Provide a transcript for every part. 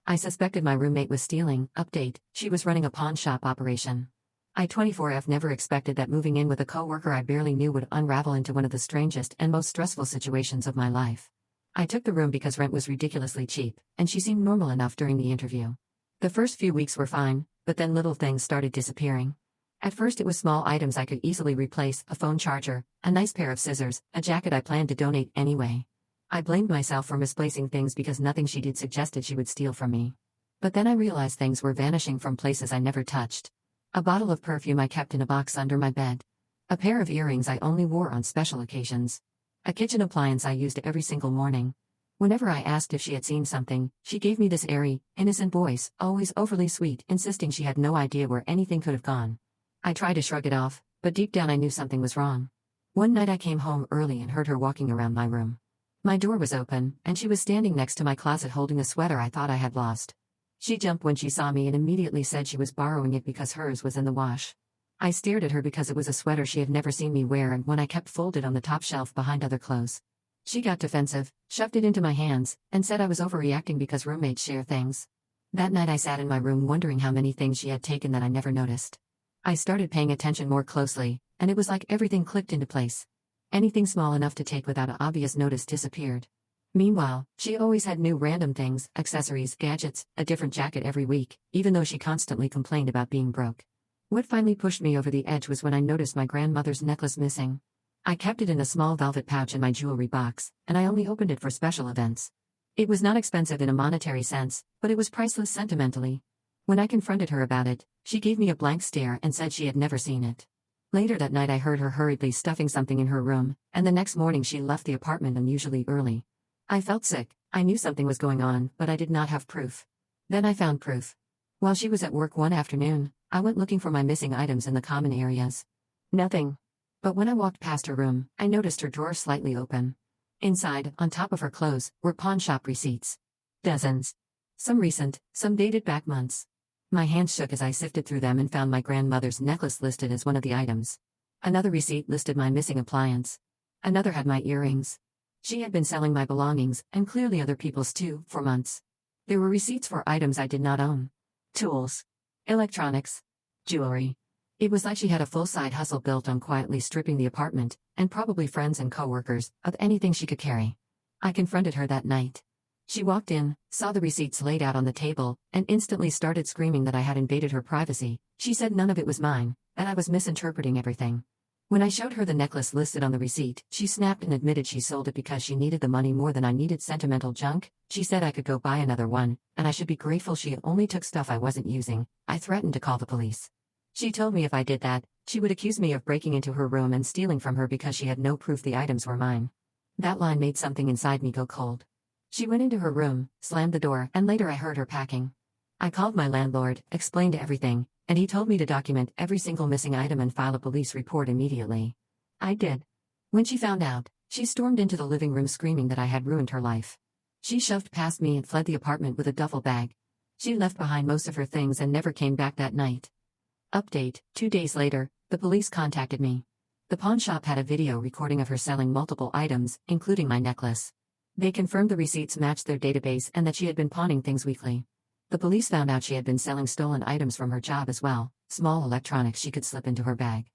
I suspected my roommate was stealing. Update, she was running a pawn shop operation. I 24F never expected that moving in with a coworker I barely knew would unravel into one of the strangest and most stressful situations of my life. I took the room because rent was ridiculously cheap, and she seemed normal enough during the interview. The first few weeks were fine, but then little things started disappearing. At first it was small items I could easily replace: a phone charger, a nice pair of scissors, a jacket I planned to donate anyway. I blamed myself for misplacing things because nothing she did suggested she would steal from me. But then I realized things were vanishing from places I never touched. A bottle of perfume I kept in a box under my bed. A pair of earrings I only wore on special occasions. A kitchen appliance I used every single morning. Whenever I asked if she had seen something, she gave me this airy, innocent voice, always overly sweet, insisting she had no idea where anything could have gone. I tried to shrug it off, but deep down I knew something was wrong. One night I came home early and heard her walking around my room. My door was open, and she was standing next to my closet holding a sweater I thought I had lost. She jumped when she saw me and immediately said she was borrowing it because hers was in the wash. I stared at her because it was a sweater she had never seen me wear and one I kept folded on the top shelf behind other clothes. She got defensive, shoved it into my hands, and said I was overreacting because roommates share things. That night I sat in my room wondering how many things she had taken that I never noticed. I started paying attention more closely, and it was like everything clicked into place. Anything small enough to take without obvious notice disappeared. Meanwhile, she always had new random things, accessories, gadgets, a different jacket every week, even though she constantly complained about being broke. What finally pushed me over the edge was when I noticed my grandmother's necklace missing. I kept it in a small velvet pouch in my jewelry box, and I only opened it for special events. It was not expensive in a monetary sense, but it was priceless sentimentally. When I confronted her about it, she gave me a blank stare and said she had never seen it. Later that night I heard her hurriedly stuffing something in her room, and the next morning she left the apartment unusually early. I felt sick. I knew something was going on, but I did not have proof. Then I found proof. While she was at work one afternoon, I went looking for my missing items in the common areas. Nothing. But when I walked past her room, I noticed her drawer slightly open. Inside, on top of her clothes, were pawn shop receipts. Dozens. Some recent, some dated back months. My hands shook as I sifted through them and found my grandmother's necklace listed as one of the items. Another receipt listed my missing appliance. Another had my earrings. She had been selling my belongings, and clearly other people's too, for months. There were receipts for items I did not own. Tools. Electronics. Jewelry. It was like she had a full side hustle built on quietly stripping the apartment, and probably friends and coworkers, of anything she could carry. I confronted her that night. She walked in, saw the receipts laid out on the table, and instantly started screaming that I had invaded her privacy. She said none of it was mine, that I was misinterpreting everything. When I showed her the necklace listed on the receipt, she snapped and admitted she sold it because she needed the money more than I needed sentimental junk. She said I could go buy another one, and I should be grateful she only took stuff I wasn't using. I threatened to call the police. She told me if I did that, she would accuse me of breaking into her room and stealing from her because she had no proof the items were mine. That line made something inside me go cold. She went into her room, slammed the door, and later I heard her packing. I called my landlord, explained everything, and he told me to document every single missing item and file a police report immediately. I did. When she found out, she stormed into the living room screaming that I had ruined her life. She shoved past me and fled the apartment with a duffel bag. She left behind most of her things and never came back that night. Update, 2 days later, the police contacted me. The pawn shop had a video recording of her selling multiple items, including my necklace. They confirmed the receipts matched their database and that she had been pawning things weekly. The police found out she had been selling stolen items from her job as well, small electronics she could slip into her bag.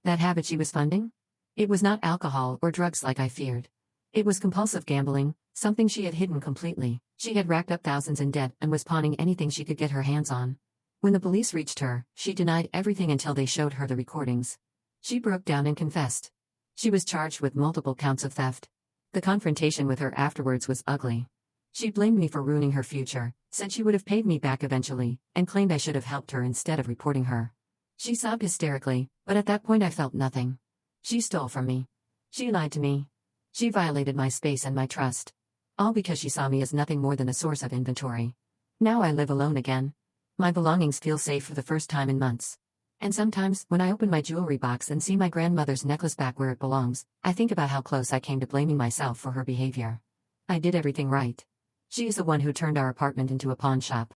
That habit she was funding? It was not alcohol or drugs like I feared. It was compulsive gambling, something she had hidden completely. She had racked up thousands in debt and was pawning anything she could get her hands on. When the police reached her, she denied everything until they showed her the recordings. She broke down and confessed. She was charged with multiple counts of theft. The confrontation with her afterwards was ugly. She blamed me for ruining her future, said she would have paid me back eventually, and claimed I should have helped her instead of reporting her. She sobbed hysterically, but at that point I felt nothing. She stole from me. She lied to me. She violated my space and my trust. All because she saw me as nothing more than a source of inventory. Now I live alone again. My belongings feel safe for the first time in months. And sometimes, when I open my jewelry box and see my grandmother's necklace back where it belongs, I think about how close I came to blaming myself for her behavior. I did everything right. She is the one who turned our apartment into a pawn shop.